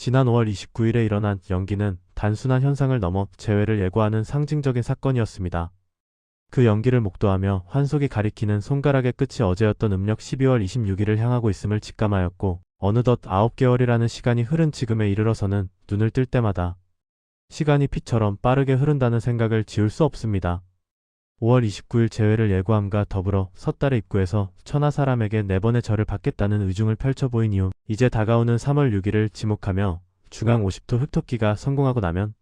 지난 5월 29일에 일어난 연기는 단순한 현상을 넘어 재회를 예고하는 상징적인 사건이었습니다. 그 연기를 목도하며 환속이 가리키는 손가락의 끝이 어제였던 음력 12월 26일을 향하고 있음을 직감하였고, 어느덧 9개월이라는 시간이 흐른 지금에 이르러서는 눈을 뜰 때마다 시간이 피처럼 빠르게 흐른다는 생각을 지울 수 없습니다. 5월 29일 재회를 예고함과 더불어 섣달의 입구에서 천하 사람에게 4번의 절을 받겠다는 의중을 펼쳐 보인 이후 이제 다가오는 3월 6일을 지목하며 주강 50도 흑토끼가 성공하고 나면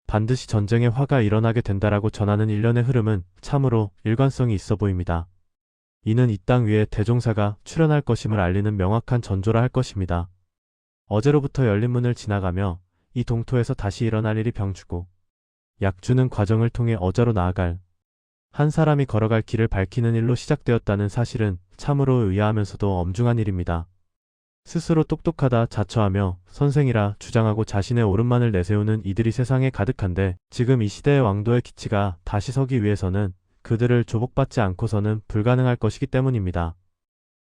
반드시 전쟁의 화가 일어나게 된다라고 전하는 일련의 흐름은 참으로 일관성이 있어 보입니다. 이는 이 땅 위에 대종사가 출현할 것임을 알리는 명확한 전조라 할 것입니다. 어제로부터 열린 문을 지나가며 이 동토에서 다시 일어날 일이 병주고 약주는 과정을 통해 어자로 나아갈 한 사람이 걸어갈 길을 밝히는 일로 시작되었다는 사실은 참으로 의아하면서도 엄중한 일입니다. 스스로 똑똑하다 자처하며 선생이라 주장하고 자신의 옳음만을 내세우는 이들이 세상에 가득한데, 지금 이 시대의 왕도의 기치가 다시 서기 위해서는 그들을 조복받지 않고서는 불가능할 것이기 때문입니다.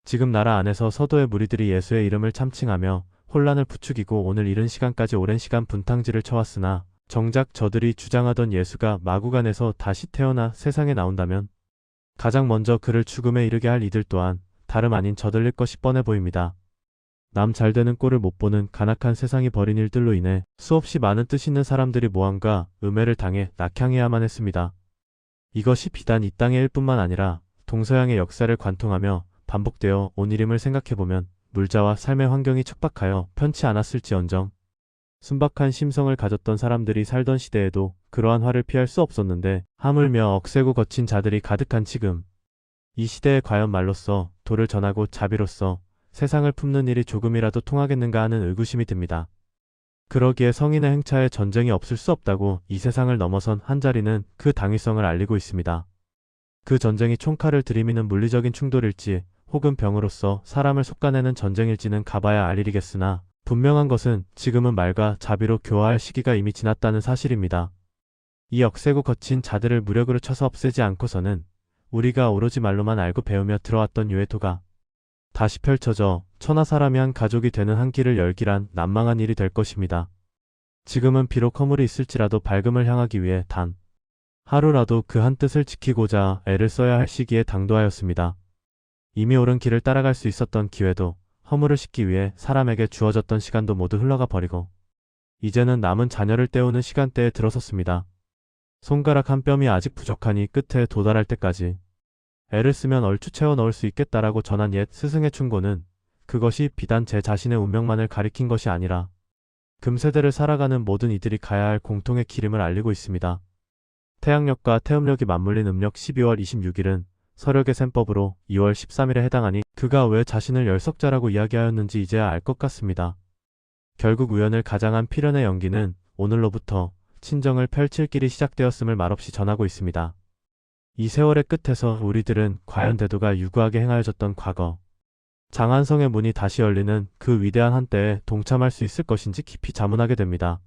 지금 나라 안에서 서도의 무리들이 예수의 이름을 참칭하며 혼란을 부추기고 오늘 이른 시간까지 오랜 시간 분탕질을 쳐왔으나, 정작 저들이 주장하던 예수가 마구간에서 다시 태어나 세상에 나온다면 가장 먼저 그를 죽음에 이르게 할 이들 또한 다름 아닌 저들일 것이 뻔해 보입니다. 남 잘되는 꼴을 못 보는 간악한 세상이 벌인 일들로 인해 수없이 많은 뜻 있는 사람들이 모함과 음해를 당해 낙향해야만 했습니다. 이것이 비단 이 땅의 일뿐만 아니라 동서양의 역사를 관통하며 반복되어 온 일임을 생각해보면 물자와 삶의 환경이 척박하여 편치 않았을지언정 순박한 심성을 가졌던 사람들이 살던 시대에도 그러한 화를 피할 수 없었는데, 하물며 억세고 거친 자들이 가득한 지금 이 시대에 과연 말로써 도를 전하고 자비로써 세상을 품는 일이 조금이라도 통하겠는가 하는 의구심이 듭니다. 그러기에 성인의 행차에 전쟁이 없을 수 없다고 이 세상을 넘어선 한자리는 그 당위성을 알리고 있습니다. 그 전쟁이 총칼을 들이미는 물리적인 충돌일지 혹은 병으로서 사람을 솎아내는 전쟁일지는 가봐야 알 일이겠으나, 분명한 것은 지금은 말과 자비로 교화할 시기가 이미 지났다는 사실입니다. 이 억세고 거친 자들을 무력으로 쳐서 없애지 않고서는 우리가 오로지 말로만 알고 배우며 들어왔던 유해토가 다시 펼쳐져 천하 사람이 한 가족이 되는 한 길을 열기란 난망한 일이 될 것입니다. 지금은 비록 허물이 있을지라도 밝음을 향하기 위해 단 하루라도 그 한 뜻을 지키고자 애를 써야 할 시기에 당도하였습니다. 이미 옳은 길을 따라갈 수 있었던 기회도 허물을 씻기 위해 사람에게 주어졌던 시간도 모두 흘러가 버리고 이제는 남은 자녀를 때우는 시간대에 들어섰습니다. 손가락 한 뼘이 아직 부족하니 끝에 도달할 때까지 애를 쓰면 얼추 채워 넣을 수 있겠다라고 전한 옛 스승의 충고는 그것이 비단 제 자신의 운명만을 가리킨 것이 아니라 금세대를 살아가는 모든 이들이 가야 할 공통의 길임을 알리고 있습니다. 태양력과 태음력이 맞물린 음력 12월 26일은 서력의 셈법으로 2월 13일에 해당하니 그가 왜 자신을 열석자라고 이야기하였는지 이제야 알 것 같습니다. 결국 우연을 가장한 필연의 연기는 오늘로부터 친정을 펼칠 길이 시작되었음을 말없이 전하고 있습니다. 이 세월의 끝에서 우리들은 과연 대도가 유구하게 행하여졌던 과거, 장안성의 문이 다시 열리는 그 위대한 한때에 동참할 수 있을 것인지 깊이 자문하게 됩니다.